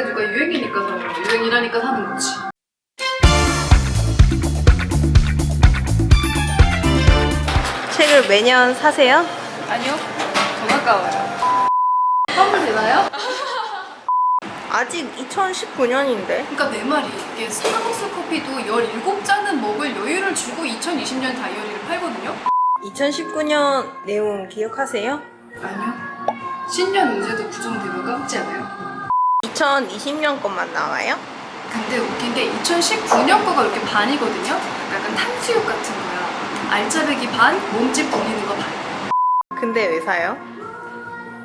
누가 유행이니까 사는 거지. 유행이라니까 사는 거지. 책을 매년 사세요? 아니요. 돈 아까워요. 환불 되나요? 아직 2019년인데. 그러니까 내 말이 이게 스타벅스 커피도 17잔은 먹을 여유를 주고 2020년 다이어리를 팔거든요? 2019년 내용 기억하세요? 아니요. 신년 운세도 부정되고 깜지 않아요? 2020년 것만 나와요? 근데 웃긴 게 2019년 거가 이렇게 반이거든요? 약간 탕수육 같은 거야. 알짜배기 반, 몸집 돌리는 거 반. 근데 왜 사요?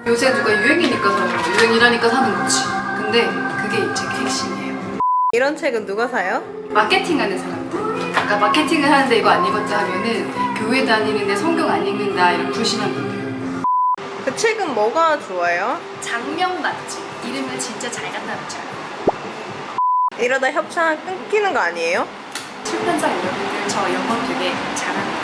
요새 누가 유행이니까 사는 거지. 유행이라니까 사는 거지. 근데 그게 이 책의 핵심이에요. 이런 책은 누가 사요? 마케팅하는 사람들. 아까 마케팅을 하는데 이거 안 읽었다 하면은 교회 다니는데 성경 안 읽는다 이런 불신한 분들. 그 책은 뭐가 좋아요? 장명 맛집. 이름을 진짜 잘 갖다 붙여요. 이러다 협찬 끊기는 거 아니에요? 출판사 여러분들 저 영업 되게 잘합니다.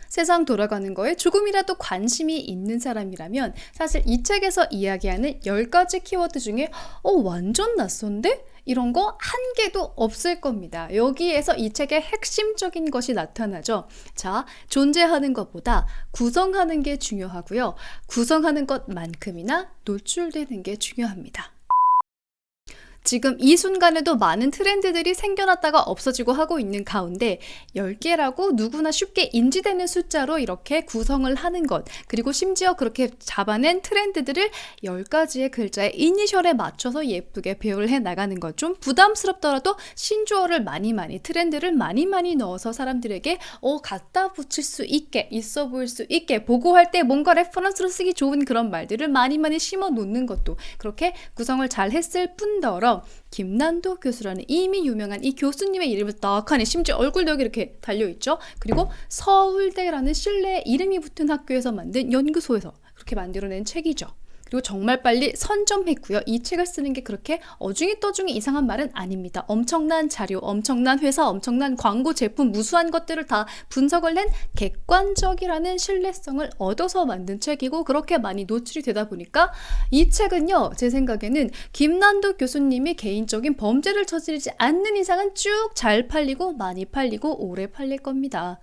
세상 돌아가는 거에 조금이라도 관심이 있는 사람이라면 사실 이 책에서 이야기하는 10가지 키워드 중에 완전 낯선데? 이런 거 한 개도 없을 겁니다. 여기에서 이 책의 핵심적인 것이 나타나죠. 자, 존재하는 것보다 구성하는 게 중요하고요. 구성하는 것만큼이나 노출되는 게 중요합니다. 지금 이 순간에도 많은 트렌드들이 생겨났다가 없어지고 하고 있는 가운데 10개라고 누구나 쉽게 인지되는 숫자로 이렇게 구성을 하는 것, 그리고 심지어 그렇게 잡아낸 트렌드들을 10가지의 글자의 이니셜에 맞춰서 예쁘게 배열을 해 나가는 것, 좀 부담스럽더라도 신조어를 많이 트렌드를 많이 넣어서 사람들에게 갖다 붙일 수 있게, 있어 보일 수 있게, 보고할 때 뭔가 레퍼런스로 쓰기 좋은 그런 말들을 많이 심어 놓는 것도 그렇게 구성을 잘 했을 뿐더러 김난도 교수라는 이미 유명한 이 교수님의 이름을 떡하니 심지어 얼굴도 여기 이렇게 달려있죠. 그리고 서울대라는 실내에 이름이 붙은 학교에서 만든 연구소에서 그렇게 만들어낸 책이죠. 그리고 정말 빨리 선점했고요. 이 책을 쓰는 게 그렇게 어중이 떠중이 이상한 말은 아닙니다. 엄청난 자료, 엄청난 회사, 엄청난 광고, 제품, 무수한 것들을 다 분석을 낸 객관적이라는 신뢰성을 얻어서 만든 책이고, 그렇게 많이 노출이 되다 보니까 이 책은요, 제 생각에는 김난도 교수님이 개인적인 범죄를 저지르지 않는 이상은 쭉 잘 팔리고 많이 팔리고 오래 팔릴 겁니다.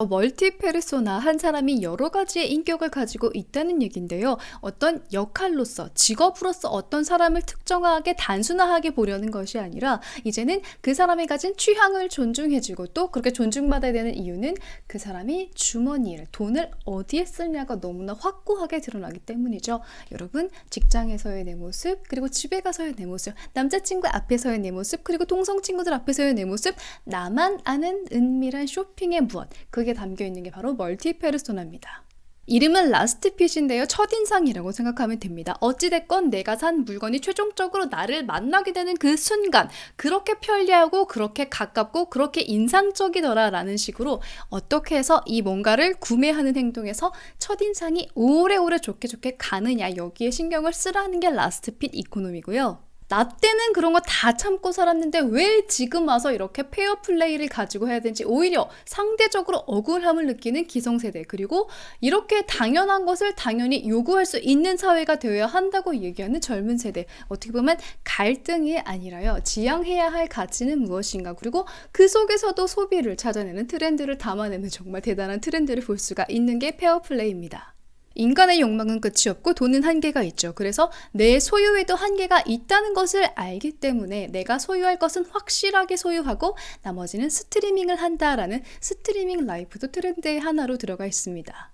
멀티 페르소나, 한 사람이 여러 가지의 인격을 가지고 있다는 얘기인데요. 어떤 역할로서, 직업으로서 어떤 사람을 특정하게 단순화하게 보려는 것이 아니라 이제는 그 사람이 가진 취향을 존중해주고, 또 그렇게 존중받아야 되는 이유는 그 사람이 주머니를, 돈을 어디에 쓰냐가 너무나 확고하게 드러나기 때문이죠. 여러분, 직장에서의 내 모습, 그리고 집에 가서의 내 모습, 남자친구 앞에서의 내 모습, 그리고 동성친구들 앞에서의 내 모습, 나만 아는 은밀한 쇼핑의 무엇, 그게 담겨있는 게 바로 멀티 페르소나입니다. 이름은 라스트 핏인데요. 첫인상이라고 생각하면 됩니다. 어찌됐건 내가 산 물건이 최종적으로 나를 만나게 되는 그 순간, 그렇게 편리하고 그렇게 가깝고 그렇게 인상적이더라 라는 식으로 어떻게 해서 이 뭔가를 구매하는 행동에서 첫인상이 오래오래 좋게 가느냐, 여기에 신경을 쓰라는 게 라스트 핏 이코노미고요. 나 때는 그런 거 다 참고 살았는데 왜 지금 와서 이렇게 페어플레이를 가지고 해야 되는지 오히려 상대적으로 억울함을 느끼는 기성세대, 그리고 이렇게 당연한 것을 당연히 요구할 수 있는 사회가 되어야 한다고 얘기하는 젊은 세대, 어떻게 보면 갈등이 아니라요, 지향해야 할 가치는 무엇인가, 그리고 그 속에서도 소비를 찾아내는 트렌드를 담아내는 정말 대단한 트렌드를 볼 수가 있는 게 페어플레이입니다. 인간의 욕망은 끝이 없고 돈은 한계가 있죠. 그래서 내 소유에도 한계가 있다는 것을 알기 때문에 내가 소유할 것은 확실하게 소유하고 나머지는 스트리밍을 한다라는 스트리밍 라이프도 트렌드의 하나로 들어가 있습니다.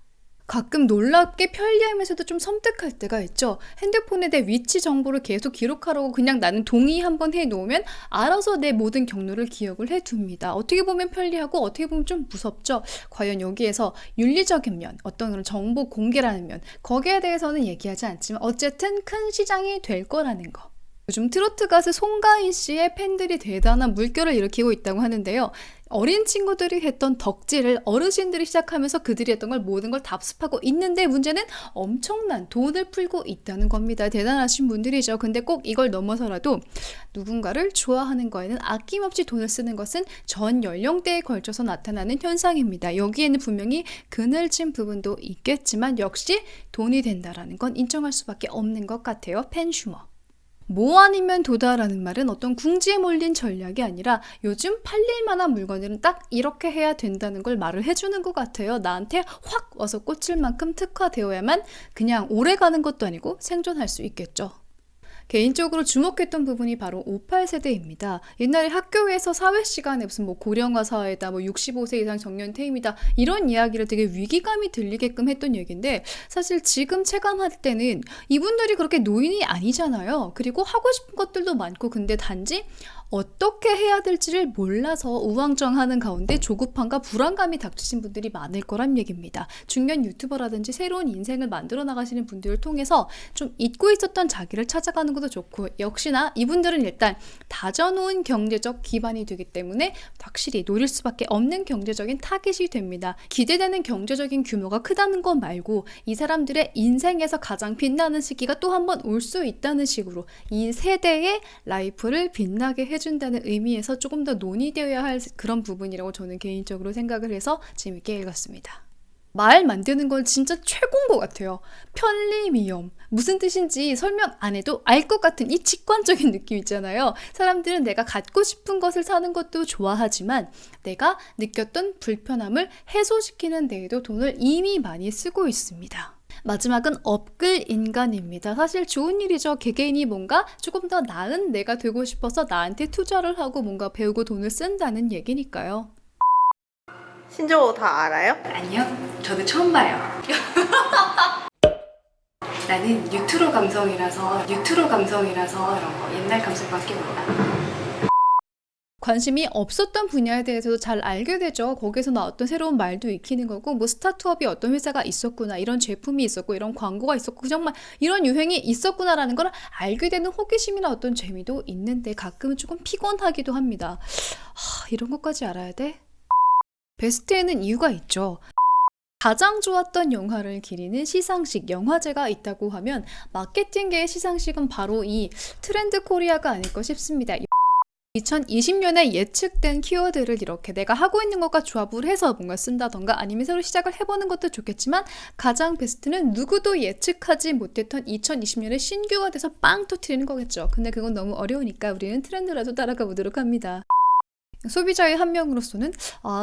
가끔 놀랍게 편리하면서도 좀 섬뜩할 때가 있죠. 핸드폰에 내 위치 정보를 계속 기록하라고 그냥 나는 동의 한번 해놓으면 알아서 내 모든 경로를 기억을 해둡니다. 어떻게 보면 편리하고 어떻게 보면 좀 무섭죠. 과연 여기에서 윤리적인 면, 어떤 그런 정보 공개라는 면, 거기에 대해서는 얘기하지 않지만 어쨌든 큰 시장이 될 거라는 거. 요즘 트로트 가수 송가인 씨의 팬들이 대단한 물결을 일으키고 있다고 하는데요. 어린 친구들이 했던 덕질을 어르신들이 시작하면서 그들이 했던 걸 모든 걸 답습하고 있는데 문제는 엄청난 돈을 풀고 있다는 겁니다. 대단하신 분들이죠. 근데 꼭 이걸 넘어서라도 누군가를 좋아하는 거에는 아낌없이 돈을 쓰는 것은 전 연령대에 걸쳐서 나타나는 현상입니다. 여기에는 분명히 그늘진 부분도 있겠지만 역시 돈이 된다라는 건 인정할 수밖에 없는 것 같아요. 팬슈머. 뭐 아니면 도다라는 말은 어떤 궁지에 몰린 전략이 아니라 요즘 팔릴 만한 물건들은 딱 이렇게 해야 된다는 걸 말을 해주는 것 같아요. 나한테 확 와서 꽂힐 만큼 특화되어야만 그냥 오래 가는 것도 아니고 생존할 수 있겠죠. 개인적으로 주목했던 부분이 바로 58세대입니다. 옛날에 학교에서 사회 시간에 무슨 뭐 고령화 사회다, 뭐 65세 이상 정년 퇴임이다 이런 이야기를 되게 위기감이 들리게끔 했던 얘기인데 사실 지금 체감할 때는 이분들이 그렇게 노인이 아니잖아요. 그리고 하고 싶은 것들도 많고 근데 단지 어떻게 해야 될지를 몰라서 우왕좌왕하는 가운데 조급함과 불안감이 닥치신 분들이 많을 거란 얘기입니다. 중년 유튜버라든지 새로운 인생을 만들어 나가시는 분들을 통해서 좀 잊고 있었던 자기를 찾아가는 것도 좋고 역시나 이분들은 일단 다져놓은 경제적 기반이 되기 때문에 확실히 노릴 수밖에 없는 경제적인 타깃이 됩니다. 기대되는 경제적인 규모가 크다는 것 말고 이 사람들의 인생에서 가장 빛나는 시기가 또 한 번 올 수 있다는 식으로 이 세대의 라이프를 빛나게 해준다는 의미에서 조금 더 논의되어야 할 그런 부분이라고 저는 개인적으로 생각을 해서 재밌게 읽었습니다. 말 만드는 건 진짜 최고인 것 같아요. 편리미엄. 무슨 뜻인지 설명 안 해도 알 것 같은 이 직관적인 느낌 있잖아요. 사람들은 내가 갖고 싶은 것을 사는 것도 좋아하지만 내가 느꼈던 불편함을 해소시키는 데에도 돈을 이미 많이 쓰고 있습니다. 마지막은 업글 인간입니다. 사실 좋은 일이죠. 개개인이 뭔가 조금 더 나은 내가 되고 싶어서 나한테 투자를 하고 뭔가 배우고 돈을 쓴다는 얘기니까요. 신조어 다 알아요? 아니요, 저도 처음 봐요. 나는 뉴트로 감성이라서 이런 거 옛날 감성밖에 몰라. 관심이 없었던 분야에 대해서도 잘 알게 되죠. 거기서 나왔던 새로운 말도 익히는 거고 뭐 스타트업이 어떤 회사가 있었구나 이런 제품이 있었고 이런 광고가 있었고 정말 이런 유행이 있었구나라는 걸 알게 되는 호기심이나 어떤 재미도 있는데 가끔은 조금 피곤하기도 합니다. 이런 것까지 알아야 돼? 베스트에는 이유가 있죠. 가장 좋았던 영화를 기리는 시상식, 영화제가 있다고 하면 마케팅계의 시상식은 바로 이 트렌드 코리아가 아닐까 싶습니다. 2020년에 예측된 키워드를 이렇게 내가 하고 있는 것과 조합을 해서 뭔가 쓴다던가 아니면 새로 시작을 해보는 것도 좋겠지만 가장 베스트는 누구도 예측하지 못했던 2020년에 신규가 돼서 빵 터트리는 거겠죠. 근데 그건 너무 어려우니까 우리는 트렌드라도 따라가 보도록 합니다. 소비자의 한 명으로서는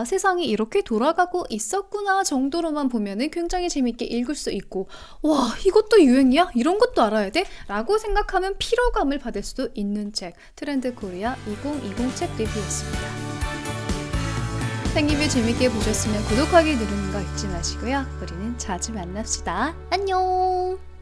세상이 이렇게 돌아가고 있었구나 정도로만 보면은 굉장히 재밌게 읽을 수 있고 와 이것도 유행이야? 이런 것도 알아야 돼? 라고 생각하면 피로감을 받을 수도 있는 책 트렌드 코리아 2020 책 리뷰였습니다. 생기뷰 재밌게 보셨으면 구독하기 누르는 거 잊지 마시고요. 우리는 자주 만납시다. 안녕.